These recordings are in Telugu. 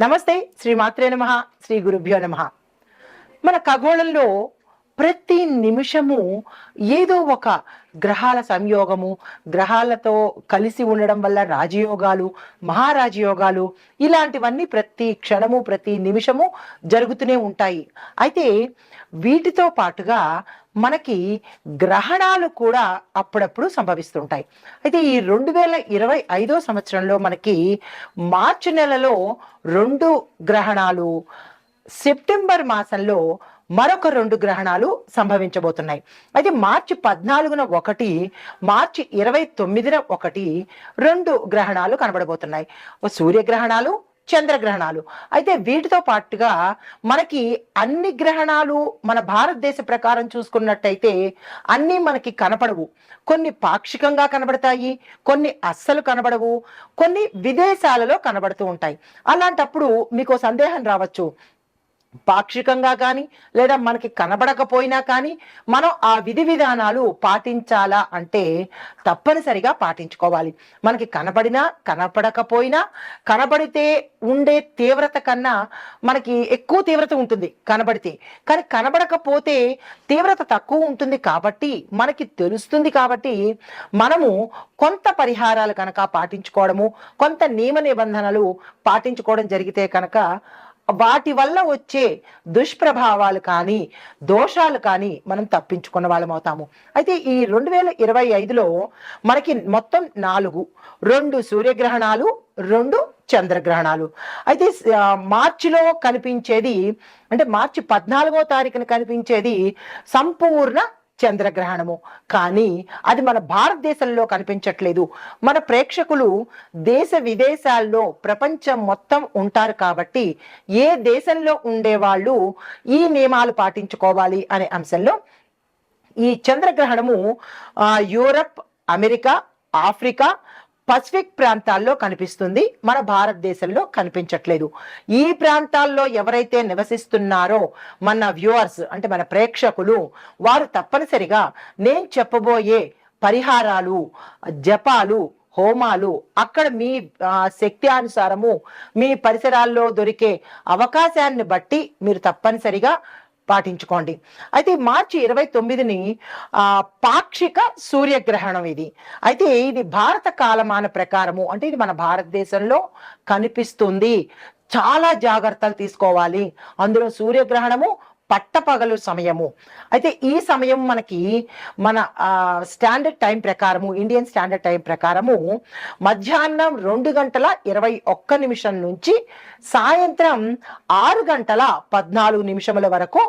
నమస్తే. శ్రీ మాత్రే నమః. శ్రీ గురుభ్యో నమః. మన ఖగోళంలో ప్రతి నిమిషము ఏదో ఒక గ్రహాల సంయోగము, గ్రహాలతో కలిసి ఉండడం వల్ల రాజయోగాలు, మహారాజయోగాలు ఇలాంటివన్నీ ప్రతి క్షణము, ప్రతి నిమిషము జరుగుతూనే ఉంటాయి. అయితే వీటితో పాటుగా మనకి గ్రహణాలు కూడా అప్పుడప్పుడు సంభవిస్తుంటాయి. అయితే ఈ 2025 సంవత్సరంలో మనకి మార్చి నెలలో 2 గ్రహణాలు, సెప్టెంబర్ మాసంలో మరొక 2 గ్రహణాలు సంభవించబోతున్నాయి. అయితే మార్చి 14న ఒకటి, మార్చి 29న ఒకటి 2 గ్రహణాలు కనబడబోతున్నాయి. సూర్యగ్రహణాలు, చంద్రగ్రహణాలు. అయితే వీటితో పాటుగా మనకి అన్ని గ్రహణాలు మన భారతదేశ ప్రకారం చూసుకున్నట్టయితే అన్నీ మనకి కనపడవు. కొన్ని పాక్షికంగా కనబడతాయి, కొన్ని అస్సలు కనబడవు, కొన్ని విదేశాలలో కనబడుతూ ఉంటాయి. అలాంటప్పుడు మీకు సందేహం రావచ్చు, పాక్షికంగా కానీ లేదా మనకి కనబడకపోయినా కానీ మనం ఆ విధి విధానాలు పాటించాలా అంటే తప్పనిసరిగా పాటించుకోవాలి. మనకి కనబడినా కనపడకపోయినా, కనబడితే ఉండే తీవ్రత కన్నా మనకి ఎక్కువ తీవ్రత ఉంటుంది కనబడితే, కానీ కనబడకపోతే తీవ్రత తక్కువ ఉంటుంది. కాబట్టి మనకి తెలుస్తుంది. కాబట్టి మనము కొంత పరిహారాలు కనుక పాటించుకోవడము, కొంత నియమ నిబంధనలు పాటించుకోవడం జరిగితే కనుక వాటి వల్ల వచ్చే దుష్ప్రభావాలు కానీ, దోషాలు కానీ మనం తప్పించుకున్న వాళ్ళం అవుతాము. అయితే ఈ 2025లో మనకి మొత్తం 2 సూర్యగ్రహణాలు, 2 చంద్రగ్రహణాలు. అయితే మార్చిలో కనిపించేది, అంటే మార్చి 14వ తారీఖున కనిపించేది సంపూర్ణ చంద్రగ్రహణము. కానీ అది మన భారతదేశంలో కనిపించట్లేదు. మన ప్రేక్షకులు దేశ విదేశాల్లో, ప్రపంచం మొత్తం ఉంటారు. కాబట్టి ఏ దేశంలో ఉండేవాళ్ళు ఈ నియమాలు పాటించుకోవాలి అనే అంశంలో ఈ చంద్రగ్రహణము యూరప్, అమెరికా, ఆఫ్రికా, పసిఫిక్ ప్రాంతాల్లో కనిపిస్తుంది. మన భారతదేశంలో కనిపించట్లేదు. ఈ ప్రాంతాల్లో ఎవరైతే నివసిస్తున్నారో మన వ్యూవర్స్, అంటే మన ప్రేక్షకులు, వారు తప్పనిసరిగా నేను చెప్పబోయే పరిహారాలు, జపాలు, హోమాలు అక్కడ మీ శక్తి అనుసారము మీ పరిసరాల్లో దొరికే అవకాశాన్ని బట్టి మీరు తప్పనిసరిగా పాటించుకోండి. అయితే మార్చి 29ని పాక్షిక సూర్యగ్రహణం ఇది. అయితే ఇది భారత కాలమాన ప్రకారము, అంటే ఇది మన భారతదేశంలో కనిపిస్తుంది. చాలా జాగ్రత్తలు తీసుకోవాలి. అందులో సూర్యగ్రహణము పట్టపగలు సమయము. అయితే ఈ సమయం మనకి మన స్టాండర్డ్ టైం ప్రకారము, ఇండియన్ స్టాండర్డ్ టైం ప్రకారము మధ్యాహ్నం 2:21 నుంచి సాయంత్రం 6:14 వరకు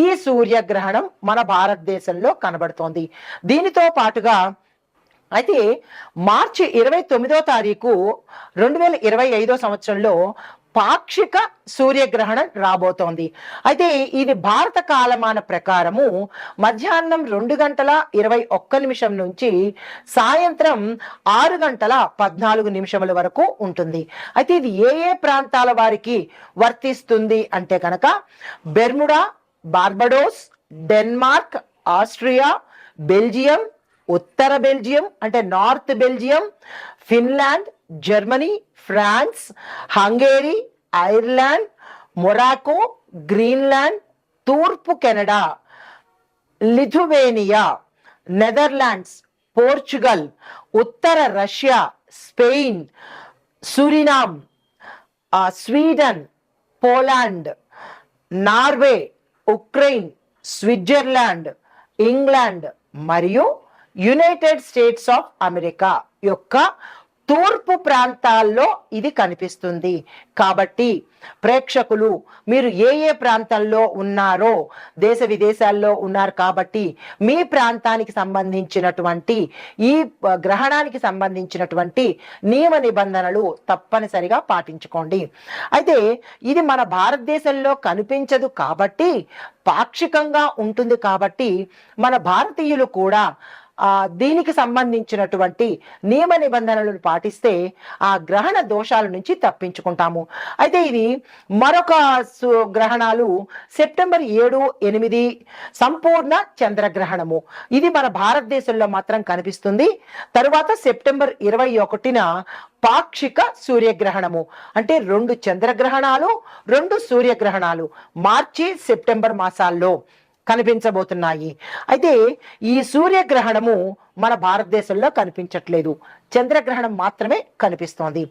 ఈ సూర్యగ్రహణం మన భారతదేశంలో కనబడుతోంది. దీనితో పాటుగా అయితే మార్చి 29వ తారీఖు 2025 సంవత్సరంలో పాక్షిక సూర్యగ్రహణం రాబోతోంది. అయితే ఇది భారత కాలమాన ప్రకారము మధ్యాహ్నం 2:21 నుంచి సాయంత్రం 6:14 వరకు ఉంటుంది. అయితే ఇది ఏ ఏ ప్రాంతాల వారికి వర్తిస్తుంది అంటే కనుక Bermuda, Barbados, Denmark, Austria, Belgium, ఉత్తర బెల్జియం అంటే north Belgium, Finland, Germany, France, Hungary, Ireland, Morocco, Greenland, తూర్పు కెనడా, లిథువేనియా, నెదర్లాండ్స్, పోర్చుగల్, ఉత్తర Russia, Spain, Suriname, Sweden, Poland, Norway, Ukraine, Switzerland, England మరియు యునైటెడ్ స్టేట్స్ ఆఫ్ అమెరికా యొక్క తూర్పు ప్రాంతాల్లో ఇది కనిపిస్తుంది. కాబట్టి ప్రేక్షకులు మీరు ఏ ఏ ప్రాంతాల్లో ఉన్నారో, దేశ విదేశాల్లో ఉన్నారు కాబట్టి మీ ప్రాంతానికి సంబంధించినటువంటి ఈ గ్రహణానికి సంబంధించినటువంటి నియమ నిబంధనలు తప్పనిసరిగా పాటించుకోండి. అయితే ఇది మన భారతదేశంలో కనిపించదు కాబట్టి, పాక్షికంగా ఉంటుంది కాబట్టి మన భారతీయులు కూడా దీనికి సంబంధించినటువంటి నియమ నిబంధనలను పాటిస్తే ఆ గ్రహణ దోషాల నుంచి తప్పించుకుంటాము. అయితే ఇది మరొక గ్రహణాలు సెప్టెంబర్ 7, 8 సంపూర్ణ చంద్రగ్రహణము. ఇది మన భారతదేశంలో మాత్రం కనిపిస్తుంది. తరువాత సెప్టెంబర్ 21న పాక్షిక సూర్యగ్రహణము, అంటే 2 చంద్రగ్రహణాలు 2 సూర్యగ్రహణాలు మార్చి సెప్టెంబర్ మాసాల్లో కనిపించబోతున్నాయి. అయితే ఈ సూర్యగ్రహణము మన భారతదేశంలో కనిపించట్లేదు, చంద్రగ్రహణం మాత్రమే కనిపిస్తోంది.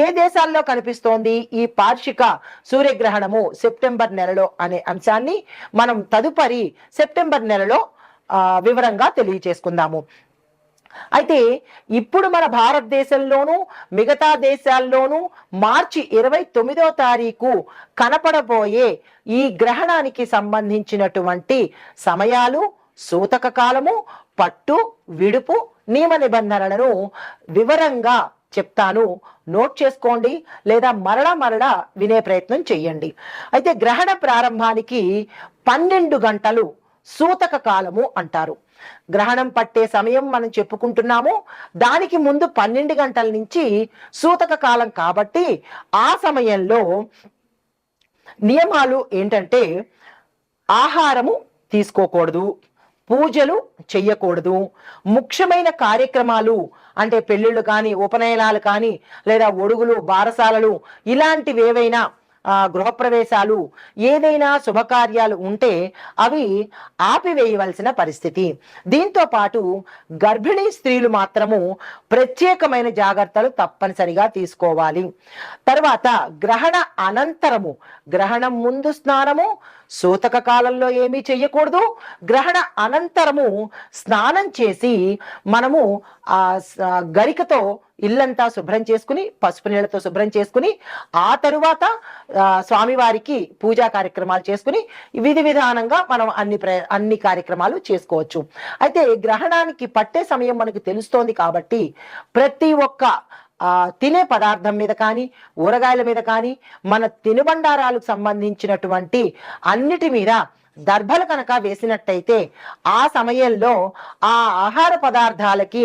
ఏ దేశాల్లో కనిపిస్తోంది ఈ పాక్షిక సూర్యగ్రహణము సెప్టెంబర్ నెలలో అనే అంశాన్ని మనం తదుపరి సెప్టెంబర్ నెలలో వివరంగా తెలియచేసుకుందాము. అయితే ఇప్పుడు మన భారతదేశంలోనూ మిగతా దేశాల్లోనూ మార్చి 29వ తారీఖు కనపడబోయే ఈ గ్రహణానికి సంబంధించినటువంటి సమయాలు, సూతక కాలము, పట్టు విడుపు నియమ నిబంధనలను వివరంగా చెప్తాను. నోట్ చేసుకోండి లేదా మరలా వినే ప్రయత్నం చెయ్యండి. అయితే గ్రహణ ప్రారంభానికి 12 గంటలు సూతక కాలము అంటారు. గ్రహణం పట్టే సమయం మనం చెప్పుకుంటున్నాము, దానికి ముందు 12 గంటల నుంచి సూతక కాలం కాబట్టి ఆ సమయంలో నియమాలు ఏంటంటే ఆహారము తీసుకోకూడదు, పూజలు చెయ్యకూడదు, ముఖ్యమైన కార్యక్రమాలు అంటే పెళ్ళిళ్ళు కానీ, ఉపనయనాలు కానీ, లేదా ఒడుగులు, బారసాలలు ఇలాంటివి ఏవైనా గృహప్రవేశాలు ఏదైనా శుభకార్యాలు ఉంటే అవి ఆపివేయవలసిన పరిస్థితి. దీంతో పాటు గర్భిణీ స్త్రీలు మాత్రము ప్రత్యేకమైన జాగ్రత్తలు తప్పనిసరిగా తీసుకోవాలి. తర్వాత గ్రహణ అనంతరము, గ్రహణం ముందు స్నానము, సూతక కాలంలో ఏమీ చెయ్యకూడదు. గ్రహణ అనంతరము స్నానం చేసి మనము గరికతో ఇల్లంతా శుభ్రం చేసుకుని, పసుపు నీళ్లతో శుభ్రం చేసుకుని, ఆ తరువాత స్వామివారికి పూజా కార్యక్రమాలు చేసుకుని విధి విధానంగా మనం అన్ని కార్యక్రమాలు చేసుకోవచ్చు. అయితే గ్రహణానికి పట్టే సమయం మనకు తెలుస్తోంది కాబట్టి ప్రతి ఒక్క తినే పదార్థం మీద కానీ, ఊరగాయల మీద కానీ, మన తినుబండారాలకు సంబంధించినటువంటి అన్నిటి మీద దర్భలు కనుక వేసినట్టయితే ఆ సమయంలో ఆ ఆహార పదార్థాలకి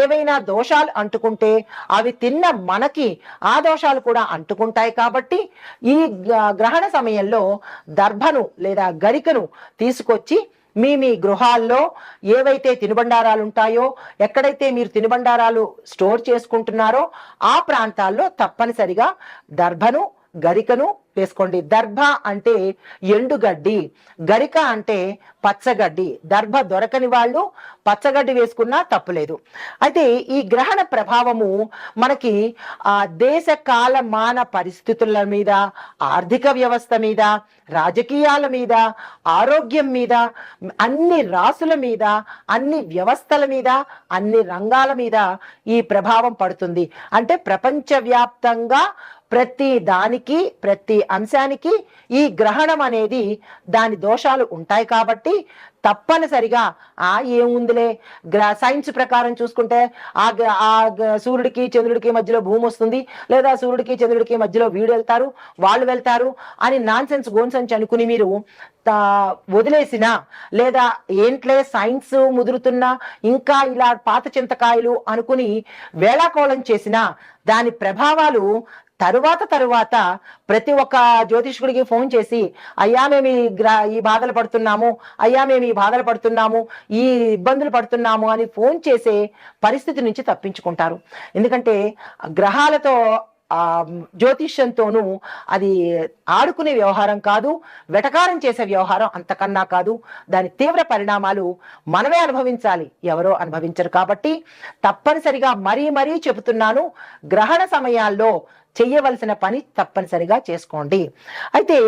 ఏవైనా దోషాలు అంటుకుంటే అవి తిన్న మనకి ఆ దోషాలు కూడా అంటుకుంటాయి. కాబట్టి ఈ గ్రహణ సమయంలో దర్భను లేదా గరికను తీసుకొచ్చి మీ గృహాల్లో ఏవైతే తినుబండారాలు ఉంటాయో, ఎక్కడైతే మీరు తినుబండారాలు స్టోర్ చేసుకుంటున్నారో ఆ ప్రాంతాల్లో తప్పనిసరిగా దర్భను, గరికను వేసుకోండి. దర్భ అంటే ఎండుగడ్డి, గరిక అంటే పచ్చగడ్డి. దర్భ దొరకని వాళ్ళు పచ్చగడ్డి వేసుకున్నా తప్పులేదు. అయితే ఈ గ్రహణ ప్రభావము మనకి దేశ కాలమాన పరిస్థితుల మీద, ఆర్థిక వ్యవస్థ మీద, రాజకీయాల మీద, ఆరోగ్యం మీద, అన్ని రాసుల మీద, అన్ని వ్యవస్థల మీద, అన్ని రంగాల మీద ఈ ప్రభావం పడుతుంది. అంటే ప్రపంచవ్యాప్తంగా ప్రతి దానికి, ప్రతి అంశానికి ఈ గ్రహణం అనేది దాని దోషాలు ఉంటాయి. కాబట్టి తప్పనిసరిగా ఏముందిలే, సైన్స్ ప్రకారం చూసుకుంటే ఆ సూర్యుడికి చంద్రుడికి మధ్యలో భూమి వస్తుంది, లేదా సూర్యుడికి చంద్రుడికి మధ్యలో వీడు వెళ్తారు, వాళ్ళు వెళ్తారు అని నాన్సెన్స్ గోన్సెన్స్ అనుకుని మీరు వదిలేసినా, లేదా ఏంట్లే సైన్స్ ముదురుతున్నా, ఇంకా ఇలా పాత చింతకాయలు అనుకుని వేళాకోళం చేసినా దాని ప్రభావాలు తరువాత ప్రతి ఒక్క జ్యోతిష్కుడికి ఫోన్ చేసి అయ్యా మేము ఈ బాధలు పడుతున్నాము, అయ్యా మేము ఈ బాధలు పడుతున్నాము, ఈ ఇబ్బందులు పడుతున్నాము అని ఫోన్ చేసే పరిస్థితి నుంచి తప్పించుకుంటారు. ఎందుకంటే గ్రహాలతో జ్యోతిష్యంతోనూ అది ఆడుకునే వ్యవహారం కాదు, వెటకారం చేసే వ్యవహారం అంతకన్నా కాదు. దాని తీవ్ర పరిణామాలు మనమే అనుభవించాలి, ఎవరో అనుభవించరు. కాబట్టి తప్పనిసరిగా మరీ చెబుతున్నాను, గ్రహణ సమయాల్లో చెయ్యవలసిన పని తప్పనిసరిగా చేసుకోండి. అయితే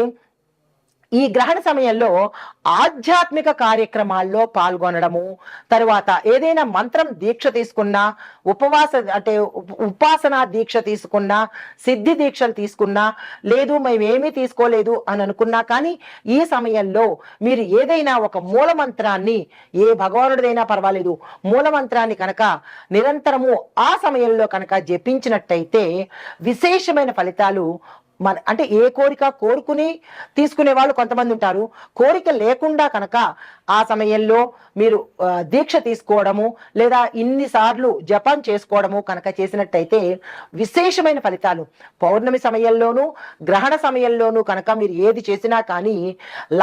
ఈ గ్రహణ సమయంలో ఆధ్యాత్మిక కార్యక్రమాల్లో పాల్గొనడము, తరువాత ఏదైనా మంత్రం దీక్ష తీసుకున్నా, ఉపాసనా దీక్ష తీసుకున్నా, సిద్ధి దీక్షలు తీసుకున్నా, లేదు మేమేమీ తీసుకోలేదు అని అనుకున్నా కానీ ఈ సమయంలో మీరు ఏదైనా ఒక మూలమంత్రాన్ని, ఏ భగవానుడిదైనా పర్వాలేదు, మూలమంత్రాన్ని కనుక నిరంతరము ఆ సమయంలో కనుక జపించినట్టయితే విశేషమైన ఫలితాలు అంటే ఏ కోరిక కోరుకుని తీసుకునే వాళ్ళు కొంతమంది ఉంటారు. కోరిక లేకుండా కనుక ఆ సమయంలో మీరు దీక్ష తీసుకోవడము లేదా ఇన్నిసార్లు జపం చేసుకోవడము కనుక చేసినట్టయితే విశేషమైన ఫలితాలు పౌర్ణమి సమయంలోనూ గ్రహణ సమయంలోనూ కనుక మీరు ఏది చేసినా కానీ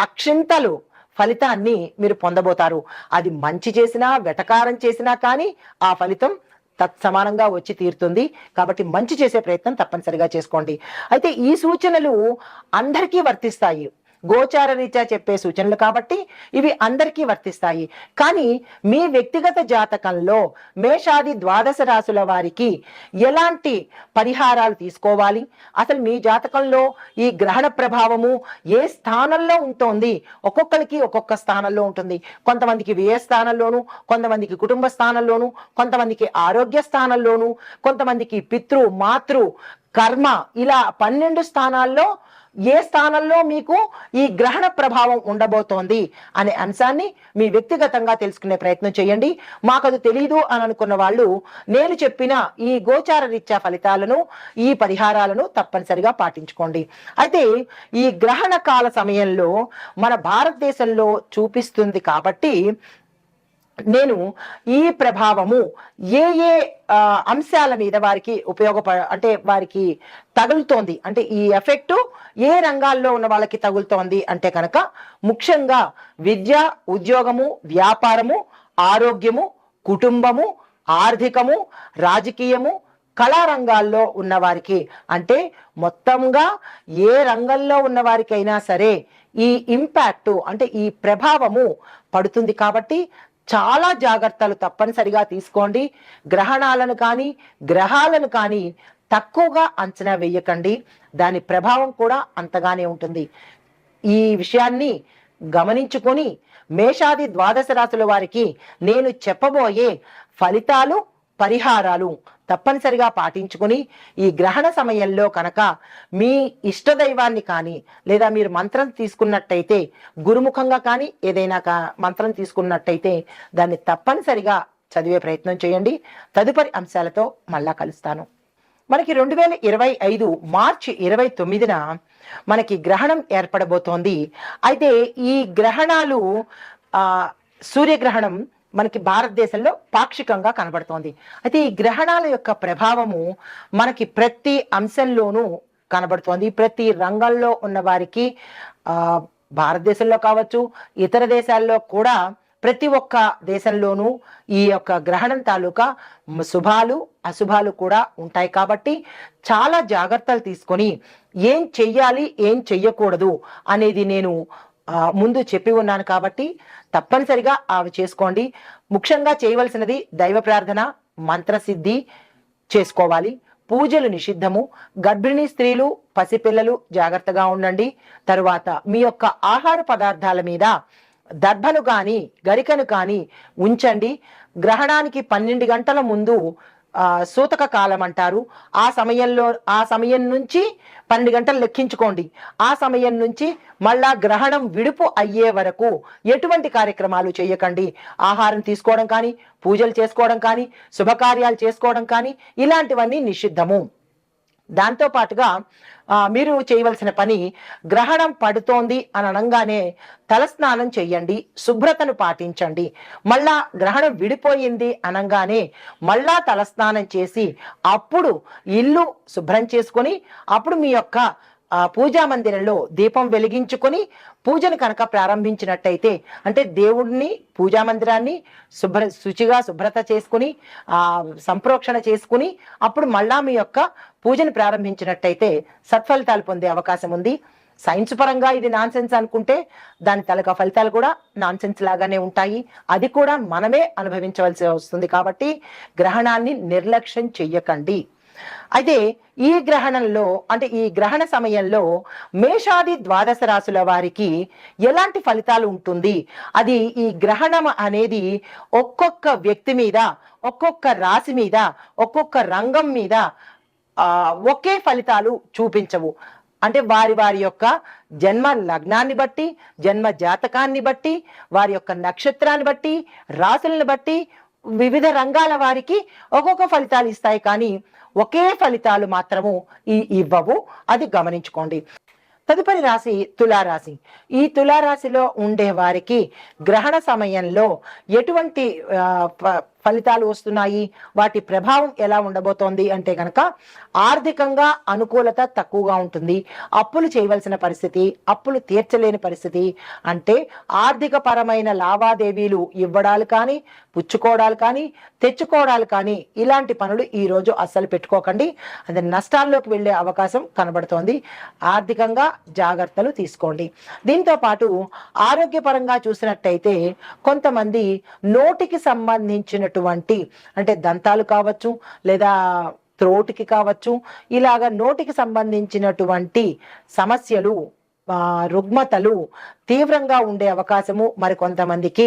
లక్షింతలు ఫలితాన్ని మీరు పొందబోతారు. అది మంచి చేసినా వెటకారం చేసినా కానీ ఆ ఫలితం తత్సమానంగా వచ్చి తీరుతుంది. కాబట్టి మంచి చేసే ప్రయత్నం తప్పనిసరిగా చేసుకోండి. అయితే ఈ సూచనలు అందరికీ వర్తిస్తాయి. గోచార రీత్యా చెప్పే సూచనలు కాబట్టి ఇవి అందరికీ వర్తిస్తాయి. కానీ మీ వ్యక్తిగత జాతకంలో మేషాది ద్వాదశ రాశుల వారికి ఎలాంటి పరిహారాలు తీసుకోవాలి, అసలు మీ జాతకంలో ఈ గ్రహణ ప్రభావము ఏ స్థానంలో ఉంటుంది, ఒక్కొక్కరికి ఒక్కొక్క స్థానంలో ఉంటుంది. కొంతమందికి వ్యయ స్థానంలోను, కొంతమందికి కుటుంబ స్థానంలోను, కొంతమందికి ఆరోగ్య స్థానంలోను, కొంతమందికి పితృ మాతృ కర్మ, ఇలా 12 స్థానాల్లో ఏ స్థానంలో మీకు ఈ గ్రహణ ప్రభావం ఉండబోతోంది అనే అంశాన్ని మీ వ్యక్తిగతంగా తెలుసుకునే ప్రయత్నం చేయండి. మాకు అది తెలీదు అని అనుకున్న వాళ్ళు నేను చెప్పిన ఈ గోచార రీత్యా ఫలితాలను, ఈ పరిహారాలను తప్పనిసరిగా పాటించుకోండి. అయితే ఈ గ్రహణ కాల సమయంలో మన భారతదేశంలో చూపిస్తుంది కాబట్టి నేను ఈ ప్రభావము ఏ ఏ అంశాల మీద వారికి అంటే వారికి తగులుతోంది, అంటే ఈ ఎఫెక్ట్ ఏ రంగాల్లో ఉన్న వాళ్ళకి తగులుతోంది అంటే కనుక ముఖ్యంగా విద్య, ఉద్యోగము, వ్యాపారము, ఆరోగ్యము, కుటుంబము, ఆర్థికము, రాజకీయము, కళారంగాల్లో ఉన్న వారికి, అంటే మొత్తంగా ఏ రంగంలో ఉన్న వారికైనా సరే ఈ ఇంపాక్ట్ అంటే ఈ ప్రభావము పడుతుంది. కాబట్టి చాలా జాగ్రత్తలు తప్పనిసరిగా తీసుకోండి. గ్రహణాలను కానీ గ్రహాలను కానీ తక్కువగా అంచనా వేయకండి. దాని ప్రభావం కూడా అంతగానే ఉంటుంది. ఈ విషయాన్ని గమనించుకొని మేషాది ద్వాదశ రాశుల వారికి నేను చెప్పబోయే ఫలితాలు, పరిహారాలు తప్పనిసరిగా పాటించుకుని ఈ గ్రహణ సమయంలో కనుక మీ ఇష్టదైవాన్ని కానీ లేదా మీరు మంత్రం తీసుకున్నట్టయితే గురుముఖంగా కానీ ఏదైనా మంత్రం తీసుకున్నట్టయితే దాన్ని తప్పనిసరిగా చదివే ప్రయత్నం చేయండి. తదుపరి అంశాలతో మళ్ళా కలుస్తాను. మనకి 2025 మార్చి 29న మనకి గ్రహణం ఏర్పడబోతోంది. అయితే ఈ గ్రహణాలు సూర్యగ్రహణం మనకి భారతదేశంలో పాక్షికంగా కనబడుతోంది. అయితే ఈ గ్రహణాల యొక్క ప్రభావము మనకి ప్రతి అంశంలోనూ కనబడుతోంది. ప్రతి రంగంలో ఉన్న వారికి భారతదేశంలో కావచ్చు, ఇతర దేశాల్లో కూడా ప్రతి ఒక్క దేశంలోనూ ఈ యొక్క గ్రహణం తాలూకా శుభాలు అశుభాలు కూడా ఉంటాయి. కాబట్టి చాలా జాగ్రత్తలు తీసుకొని ఏం చెయ్యాలి, ఏం చెయ్యకూడదు అనేది నేను ముందు చెప్పి ఉన్నాను. కాబట్టి తప్పనిసరిగా అవి చేసుకోండి. ముఖ్యంగా చేయవలసినది దైవ ప్రార్థన, మంత్రసిద్ధి చేసుకోవాలి. పూజలు నిషిద్ధము. గర్భిణీ స్త్రీలు, పసిపిల్లలు జాగ్రత్తగా ఉండండి. తరువాత మీ యొక్క ఆహార పదార్థాల మీద దర్భను కానీ గరికను కానీ ఉంచండి. గ్రహణానికి 12 గంటల ముందు సూతక కాలం అంటారు. ఆ సమయం నుంచి 12 గంటలు లెక్కించుకోండి. ఆ సమయం నుంచి మళ్ళా గ్రహణం విడుపు అయ్యే వరకు ఎటువంటి కార్యక్రమాలు చేయకండి. ఆహారం తీసుకోవడం కానీ, పూజలు చేసుకోవడం కానీ, శుభకార్యాలు చేసుకోవడం కానీ ఇలాంటివన్నీ నిషిద్ధము. దాంతో పాటుగా మీరు చేయవలసిన పని, గ్రహణం పడుతోంది అని అనగానే తలస్నానం చెయ్యండి, శుభ్రతను పాటించండి. మళ్ళా గ్రహణం విడిపోయింది అనగానే మళ్ళా తలస్నానం చేసి అప్పుడు ఇల్లు శుభ్రం చేసుకొని అప్పుడు మీ యొక్క పూజా మందిరంలో దీపం వెలిగించుకొని పూజను కనుక ప్రారంభించినట్టయితే, అంటే దేవుడిని పూజా మందిరాన్ని శుచిగా శుభ్రత చేసుకుని సంప్రోక్షణ చేసుకుని అప్పుడు మళ్ళా మీ యొక్క పూజను ప్రారంభించినట్టయితే సత్ఫలితాలు పొందే అవకాశం ఉంది. సైన్స్ పరంగా ఇది నాన్ సెన్స్ అనుకుంటే దాని తలక ఫలితాలు కూడా నాన్ సెన్స్ లాగానే ఉంటాయి. అది కూడా మనమే అనుభవించవలసి వస్తుంది. కాబట్టి గ్రహణాన్ని నిర్లక్ష్యం చెయ్యకండి. అయితే ఈ గ్రహణంలో, అంటే ఈ గ్రహణ సమయంలో మేషాది ద్వాదశ రాశుల వారికి ఎలాంటి ఫలితాలు ఉంటుంది, అది ఈ గ్రహణం అనేది ఒక్కొక్క వ్యక్తి మీద, ఒక్కొక్క రాశి మీద, ఒక్కొక్క రంగం మీద ఒకే ఫలితాలు చూపించవు. అంటే వారి వారి యొక్క జన్మ లగ్నాన్ని బట్టి, జన్మ జాతకాన్ని బట్టి, వారి యొక్క నక్షత్రాన్ని బట్టి, రాశులను బట్టి వివిధ రంగాల వారికి ఒక్కొక్క ఫలితాలు ఇస్తాయి, కానీ ఒకే ఫలితాలు మాత్రము ఇవ్వవు. అది గమనించుకోండి. తదుపరి రాశి తులారాశి. ఈ తులారాశిలో ఉండే వారికి గ్రహణ సమయంలో ఎటువంటి ఫలితాలు వస్తున్నాయి, వాటి ప్రభావం ఎలా ఉండబోతోంది అంటే కనుక ఆర్థికంగా అనుకూలత తక్కువగా ఉంటుంది. అప్పులు చేయవలసిన పరిస్థితి, అప్పులు తీర్చలేని పరిస్థితి, అంటే ఆర్థిక పరమైన లావాదేవీలు ఇవ్వడాలు కానీ, పుచ్చుకోవడాలు కానీ, తెచ్చుకోవడాలు కానీ, ఇలాంటి పనులు ఈరోజు అస్సలు పెట్టుకోకండి. అది నష్టాల్లోకి వెళ్ళే అవకాశం కనబడుతోంది. ఆర్థికంగా జాగ్రత్తలు తీసుకోండి. దీంతో పాటు ఆరోగ్యపరంగా చూసినట్టయితే కొంతమంది నోటికి సంబంధించినటువంటి అంటే దంతాలు కావచ్చు, లేదా త్రోటికి కావచ్చు, ఇలాగ నోటికి సంబంధించినటువంటి సమస్యలు, రుగ్మతలు తీవ్రంగా ఉండే అవకాశము, మరి కొంతమందికి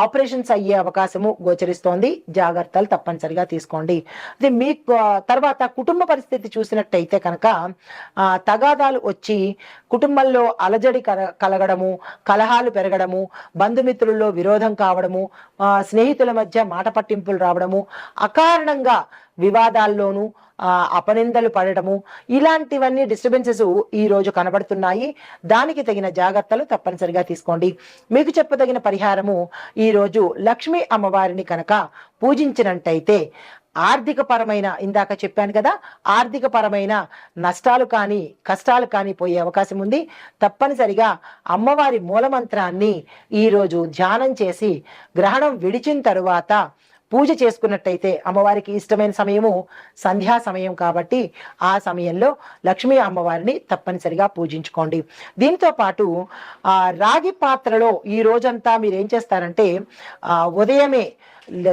ఆపరేషన్స్ అయ్యే అవకాశము గోచరిస్తోంది. జాగ్రత్తలు తప్పనిసరిగా తీసుకోండి. అది మీ తర్వాత కుటుంబ పరిస్థితి చూసినట్టయితే కనుక తగాదాలు వచ్చి కుటుంబంలో అలజడి కలగడము, కలహాలు పెరగడము, బంధుమిత్రుల్లో విరోధం కావడము, స్నేహితుల మధ్య మాట పట్టింపులు రావడము, అకారణంగా వివాదాల్లోనూ అపనిందలు పడటము, ఇలాంటివన్నీ డిస్టర్బెన్సెస్ ఈ రోజు కనబడుతున్నాయి. దానికి తగిన జాగ్రత్తలు తప్పనిసరిగా తీసుకోండి. మీకు చెప్పదగిన పరిహారము, ఈరోజు లక్ష్మీ అమ్మవారిని కనుక పూజించినట్టయితే ఆర్థిక పరమైన, ఇందాక చెప్పాను కదా, ఆర్థిక పరమైన నష్టాలు కానీ కష్టాలు కానీ పోయే అవకాశం ఉంది. తప్పనిసరిగా అమ్మవారి మూలమంత్రాన్ని ఈరోజు ధ్యానం చేసి గ్రహణం విడిచిన తరువాత పూజ చేసుకున్నట్టయితే, అమ్మవారికి ఇష్టమైన సమయము సంధ్యా సమయం కాబట్టి ఆ సమయంలో లక్ష్మీ అమ్మవారిని తప్పనిసరిగా పూజించుకోండి. దీంతో పాటు రాగి పాత్రలో ఈ రోజంతా మీరు ఏం చేస్తారంటే, ఉదయమే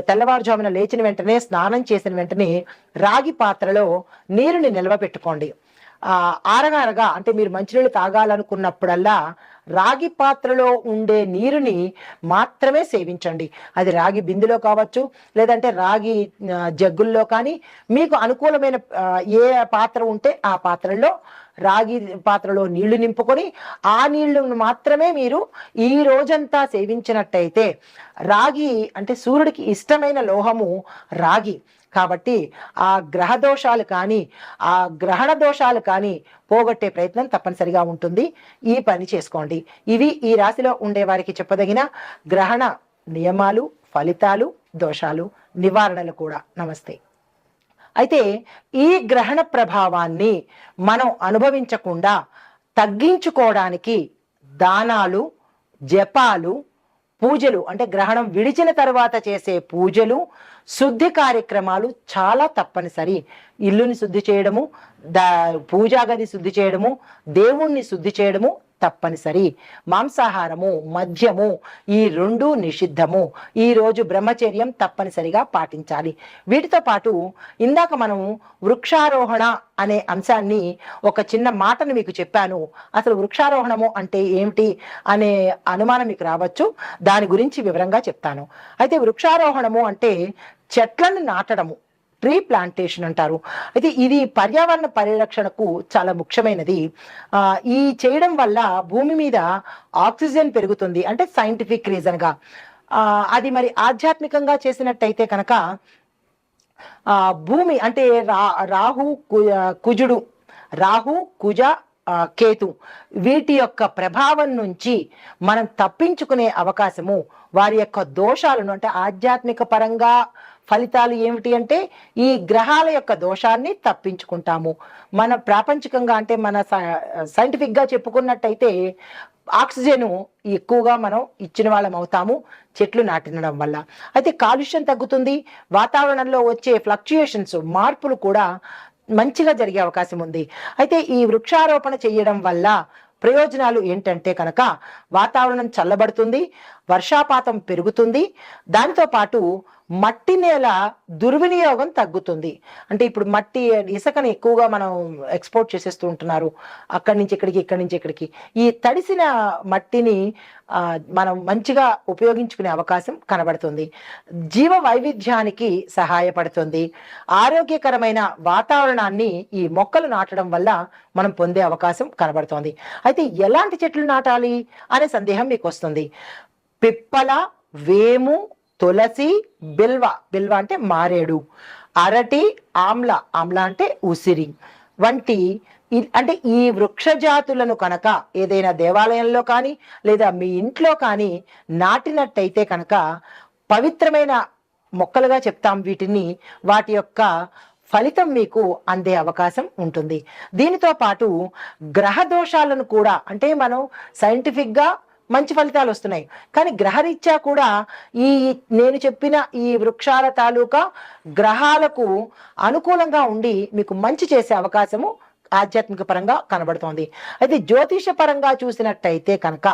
తెల్లవారుజామున లేచిన వెంటనే, స్నానం చేసిన వెంటనే రాగి పాత్రలో నీరుని నిల్వ పెట్టుకోండి. ఆరగారగా అంటే మీరు మంచినీళ్ళు తాగాలనుకున్నప్పుడల్లా రాగి పాత్రలో ఉండే నీరుని మాత్రమే సేవించండి. అది రాగి బిందులో కావచ్చు, లేదంటే రాగి జగ్గుల్లో కానీ, మీకు అనుకూలమైన ఏ పాత్ర ఉంటే ఆ పాత్రలో రాగి పాత్రలో నీళ్లు నింపుకొని ఆ నీళ్లను మాత్రమే మీరు ఈ రోజంతా సేవించినట్టయితే, రాగి అంటే సూర్యుడికి ఇష్టమైన లోహము రాగి కాబట్టి ఆ గ్రహ దోషాలు కానీ, ఆ గ్రహణ దోషాలు కానీ పోగొట్టే ప్రయత్నం తప్పనిసరిగా ఉంటుంది. ఈ పని చేసుకోండి. ఇవి ఈ రాశిలో ఉండే వారికి చెప్పదగిన గ్రహణ నియమాలు, ఫలితాలు, దోషాలు, నివారణలు కూడా. నమస్తే. అయితే ఈ గ్రహణ ప్రభావాన్ని మనం అనుభవించకుండా తగ్గించుకోవడానికి దానాలు, జపాలు, పూజలు, అంటే గ్రహణం విడిచిన తర్వాత చేసే పూజలు, శుద్ధి కార్యక్రమాలు చాలా తప్పనిసరి. ఇల్లుని శుద్ధి చేయడము, పూజా గది శుద్ధి చేయడము, దేవుణ్ణి శుద్ధి చేయడము తప్పనిసరి. మాంసాహారము, మద్యము ఈ రెండు నిషిద్ధము. ఈ రోజు బ్రహ్మచర్యం తప్పనిసరిగా పాటించాలి. వీటితో పాటు ఇందాక మనం వృక్షారోహణ అనే అంశాన్ని, ఒక చిన్న మాటను మీకు చెప్పాను. అసలు వృక్షారోహణము అంటే ఏమిటి అనే అనుమానం మీకు రావచ్చు. దాని గురించి వివరంగా చెప్తాను. అయితే వృక్షారోహణము అంటే చెట్లను నాటడము, ట్రీ ప్లాంటేషన్ అంటారు. అయితే ఇది పర్యావరణ పరిరక్షణకు చాలా ముఖ్యమైనది. ఈ చేయడం వల్ల భూమి మీద ఆక్సిజన్ పెరుగుతుంది, అంటే సైంటిఫిక్ రీజన్గా. అది మరి ఆధ్యాత్మికంగా చేసినట్టయితే కనుక భూమి అంటే రాహు కుజుడు, రాహు కుజ కేతు వీటి యొక్క ప్రభావం నుంచి మనం తప్పించుకునే అవకాశము, వారి యొక్క దోషాలను, అంటే ఆధ్యాత్మిక పరంగా ఫలితాలు ఏమిటి అంటే ఈ గ్రహాల యొక్క దోషాన్ని తప్పించుకుంటాము. మన ప్రాపంచికంగా అంటే మన సైంటిఫిక్గా చెప్పుకున్నట్టయితే ఆక్సిజన్ ఎక్కువగా మనం ఇచ్చిన వాళ్ళం అవుతాము చెట్లు నాటినడం వల్ల. అయితే కాలుష్యం తగ్గుతుంది, వాతావరణంలో వచ్చే ఫ్లక్చుయేషన్స్, మార్పులు కూడా మంచిగా జరిగే అవకాశం ఉంది. అయితే ఈ వృక్షారోపణ చేయడం వల్ల ప్రయోజనాలు ఏంటంటే కనుక వాతావరణం చల్లబడుతుంది, వర్షాపాతం పెరుగుతుంది, దానితో పాటు మట్టి నేల దుర్వినియోగం తగ్గుతుంది. అంటే ఇప్పుడు మట్టి, ఇసుకని ఎక్కువగా మనం ఎక్స్పోర్ట్ చేసేస్తూ ఉంటున్నారు, అక్కడి నుంచి ఇక్కడికి, ఇక్కడి నుంచి ఇక్కడికి. ఈ తడిసిన మట్టిని మనం మంచిగా ఉపయోగించుకునే అవకాశం కనబడుతుంది. జీవ వైవిధ్యానికి సహాయపడుతుంది. ఆరోగ్యకరమైన వాతావరణాన్ని ఈ మొక్కలు నాటడం వల్ల మనం పొందే అవకాశం కనబడుతోంది. అయితే ఎలాంటి చెట్లు నాటాలి అనే సందేహం మీకు వస్తుంది. పిప్పల, వేము, తులసి, బిల్వ, బిల్వ అంటే మారేడు, అరటి, ఆమ్ల, ఆమ్ల అంటే ఉసిరి వంటి అంటే ఈ వృక్ష జాతులను కనుక ఏదైనా దేవాలయంలో కానీ లేదా మీ ఇంట్లో కానీ నాటినట్టయితే కనుక పవిత్రమైన మొక్కలుగా చెప్తాం వీటిని. వాటి యొక్క ఫలితం మీకు అందే అవకాశం ఉంటుంది. దీనితో పాటు గ్రహ దోషాలను కూడా, అంటే మనం సైంటిఫిక్గా మంచి ఫలితాలు వస్తున్నాయి, కానీ గ్రహరీత్యా కూడా ఈ నేను చెప్పిన ఈ వృక్షాల తాలూకా గ్రహాలకు అనుకూలంగా ఉండి మీకు మంచి చేసే అవకాశము ఆధ్యాత్మిక పరంగా కనబడుతోంది. అయితే జ్యోతిష పరంగా చూసినట్టయితే కనుక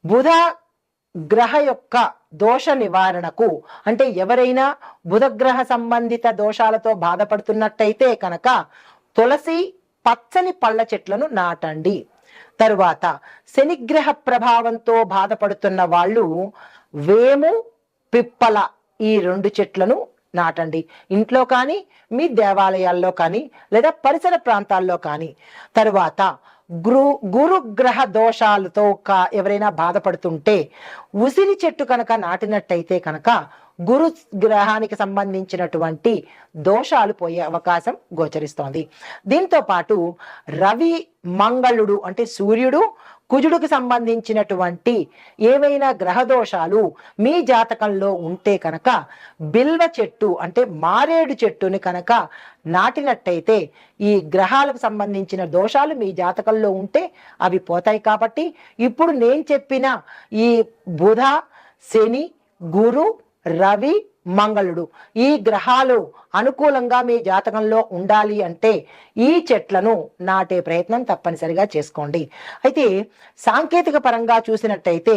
బుధ గ్రహ యొక్క దోష నివారణకు, అంటే ఎవరైనా బుధగ్రహ సంబంధిత దోషాలతో బాధపడుతున్నట్టయితే కనుక తులసి, పచ్చని పళ్ళ చెట్లను నాటండి. తరువాత శనిగ్రహ ప్రభావంతో బాధపడుతున్న వాళ్ళు వేము, పిప్పల ఈ 2 చెట్లను నాటండి. ఇంట్లో కానీ మీ దేవాలయాల్లో కానీ లేదా పరిసర ప్రాంతాల్లో కానీ. తరువాత గురుగ్రహ దోషాలతో ఎవరైనా బాధపడుతుంటే ఉసిరి చెట్టు కనుక నాటినట్టయితే కనుక గురు గ్రహానికి సంబంధించినటువంటి దోషాలు పోయే అవకాశం గోచరిస్తోంది. దీంతో పాటు రవి, మంగళుడు అంటే సూర్యుడు, కుజుడికి సంబంధించినటువంటి ఏవైనా గ్రహ దోషాలు మీ జాతకంలో ఉంటే కనుక బిల్వ చెట్టు అంటే మారేడు చెట్టుని కనుక నాటినట్టయితే ఈ గ్రహాలకు సంబంధించిన దోషాలు మీ జాతకంలో ఉంటే అవి పోతాయి. కాబట్టి ఇప్పుడు నేను చెప్పిన ఈ బుధ, శని, గురు, రవి, మంగళుడు ఈ గ్రహాలు అనుకూలంగా మీ జాతకంలో ఉండాలి అంటే ఈ చెట్లను నాటే ప్రయత్నం తప్పనిసరిగా చేసుకోండి. అయితే సాంకేతిక పరంగా చూసినట్టయితే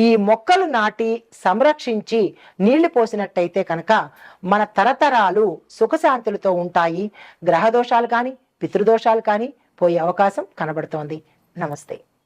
ఈ మొక్కలు నాటి సంరక్షించి నీళ్లు పోసినట్టయితే కనుక మన తరతరాలు సుఖశాంతులతో ఉంటాయి. గ్రహ దోషాలు కానీ పితృదోషాలు కానీ పోయే అవకాశం కనబడుతోంది. నమస్తే.